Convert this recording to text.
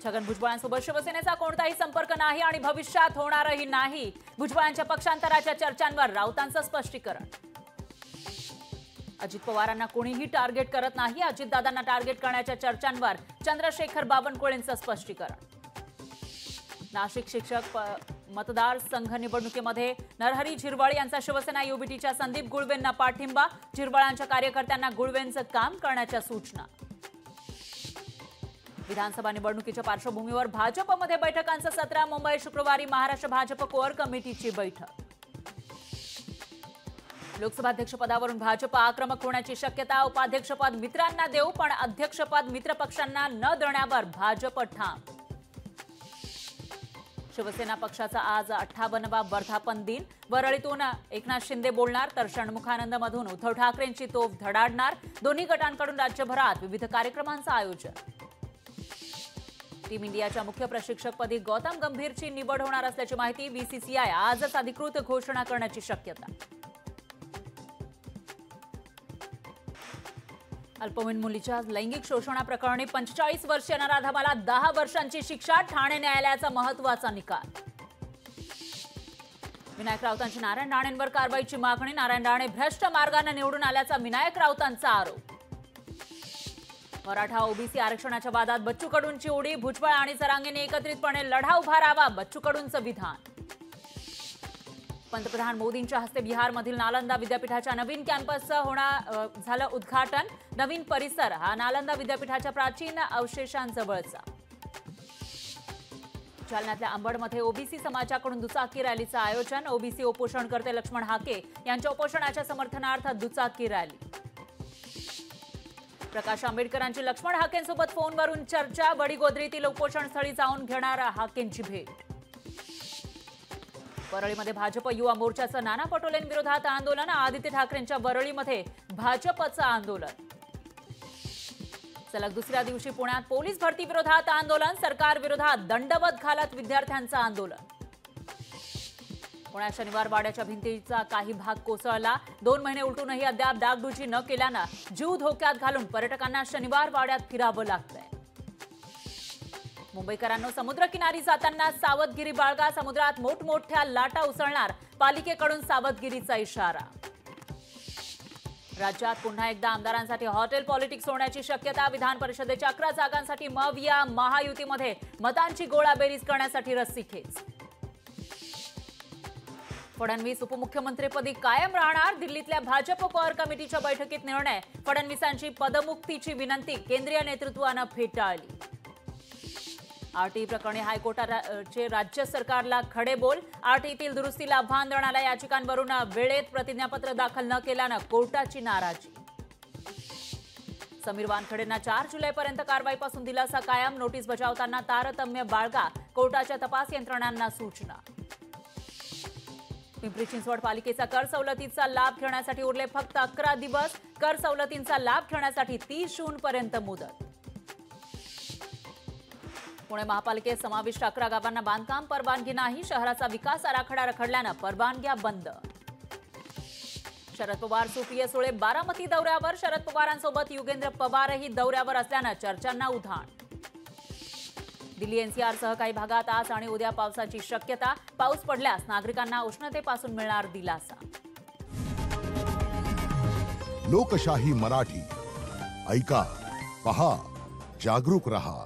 छगन भुजबळांसोबत शिवसेनेचा कोणताही संपर्क नाही आणि भविष्यात होणारही नाही. भुजबळांच्या पक्षांतराच्या चर्चांवर राऊतांचं स्पष्टीकरण. अजित पवारांना कोणीही टार्गेट करत नाही. अजितदादांना टार्गेट करण्याच्या चर्चांवर चंद्रशेखर बावनकुळेंचं स्पष्टीकरण. नाशिक शिक्षक मतदारसंघ निवडणुकीमध्ये नरहरी झिरवाळ यांचा शिवसेना युबीटीच्या संदीप गुळवेंना पाठिंबा. झिरवाळांच्या कार्यकर्त्यांना गुळवेंचं काम करण्याच्या सूचना. विधानसभा निवडणुकीच्या पार्श्वभूमीवर भाजपमध्ये बैठकांचं सत्र. मुंबई शुक्रवारी महाराष्ट्र भाजप कोअर कमिटीची बैठक. लोकसभाध्यक्षपदावरून भाजप आक्रमक होण्याची शक्यता. उपाध्यक्षपद मित्रांना देऊ पण अध्यक्षपद मित्रपक्षांना न देण्यावर भाजप ठाम. शिवसेना पक्षाचा आज 58वा वर्धापन दिन. वरळीतून एकनाथ शिंदे बोलणार तर षण्मुखानंदमधून उद्धव ठाकरेंची तोफ धडाडणार. दोन्ही गटांकडून राज्यभरात विविध कार्यक्रमांचं आयोजन. टीम इंडियाच्या मुख्य प्रशिक्षकपदी गौतम गंभीरची निवड होणार असल्याची माहिती. बीसीसीआय आजच अधिकृत घोषणा करण्याची शक्यता. अल्पवयीन मुलीच्या लैंगिक शोषणाप्रकरणी 45 वर्षीय नराधमाला 10 वर्षांची शिक्षा. ठाणे न्यायालयाचा महत्त्वाचा निकाल. विनायक राऊतांची नारायण राणेंवर कारवाईची मागणी. नारायण राणे भ्रष्ट मार्गाने निवडून आल्याचा विनायक राऊतांचा आरोप. मराठा ओबीसी आरक्षणाच्या वादात बच्चू कडूंची उडी. भुजबळ आणि जरांगेंनी एकत्रितपणे लढा उभारावा. बच्चू कडूंचं विधान. पंतप्रधान मोदींच्या हस्ते बिहारमधील नालंदा विद्यापीठाच्या नवीन कॅम्पसचं झालं उद्घाटन. नवीन परिसर हा नालंदा विद्यापीठाच्या प्राचीन अवशेषांजवळचा. जालन्यातल्या अंबडमध्ये ओबीसी समाजाकडून दुचाकी रॅलीचं आयोजन. ओबीसी उपोषणकर्ते लक्ष्मण हाके यांच्या उपोषणाच्या समर्थनार्थ दुचाकी रॅली. प्रकाश आंबेडकरांची लक्ष्मण हाकेंसोबत फोनवरून चर्चा. वडीगोद्रीतील उपोषणस्थळी जाऊन घेणार हाकेंची भेट. वरळीमध्ये भाजप युवा मोर्चाचं नाना पटोलेंविरोधात आंदोलन. आदित्य ठाकरेंच्या वरळीमध्ये भाजपचं आंदोलन. सलग दुसऱ्या दिवशी पुण्यात पोलीस भरती विरोधात आंदोलन. सरकार विरोधात दंडवत घालत विद्यार्थ्यांचं आंदोलन. पुण्यात शनिवार वाड्याच्या भिंतीचा काही भाग कोसळला. 2 महिने उलटूनही अद्याप डागडुजी न केल्यानं जीव धोक्यात घालून पर्यटकांना शनिवार वाड्यात फिरावं लागतंय. मुंबईकरांनो, समुद्रकिनारी जाताना सावधगिरी बाळगा. समुद्रात मोठमोठ्या लाटा उसळणार. पालिकेकडून सावधगिरीचा इशारा. राज्यात पुन्हा एकदा आमदारांसाठी हॉटेल पॉलिटिक्स होण्याची शक्यता. विधान परिषदेच्या 11 जागांसाठी मविया महायुतीमध्ये मतांची गोळाबेरीज करण्यासाठी रस्सीखेच. फडणवीस उपमुख्यमंत्रीपदी कायम राहणार. दिल्लीतल्या भाजप कोअर कमिटीच्या बैठकीत निर्णय. फडणवीसांची पदमुक्तीची विनंती केंद्रीय नेतृत्वानं फेटाळली. आरटीई प्रकरणी हायकोर्टाचे राज्य सरकारला खडेबोल. आरटीईतील दुरुस्तीला आव्हान देणाऱ्या याचिकांवरून वेळेत प्रतिज्ञापत्र दाखल न केल्यानं कोर्टाची नाराजी. समीर वानखेडेंना 4 जुलैपर्यंत कारवाईपासून दिलासा कायम. नोटीस बजावताना तारतम्य बाळगा. कोर्टाच्या तपास यंत्रणांना सूचना. पिंपरी चिंचवड पालिकेचा कर सवलतीचा लाभ घेण्यासाठी उरले फक्त 11 दिवस. कर सवलतींचा लाभ घेण्यासाठी 30 जूनपर्यंत मुदत. पुणे महापालिकेत समाविष्ट 11 गावांना बांधकाम परवानगी नाही. शहराचा विकास आराखडा रखडल्यानं परवानग्या बंद. शरद पवार सुप्रिया सुळे बारामती दौऱ्यावर. शरद पवारांसोबत युगेंद्र पवारही दौऱ्यावर असल्यानं चर्चांना उधाण. दिल्ली एनसीआरसह काही भागात आज आणि उद्या पावसाची शक्यता. पाऊस पडल्यास नागरिकांना उष्णतेपासून मिळणार दिलासा. लोकशाही मराठी ऐका, पहा, जागरूक रहा.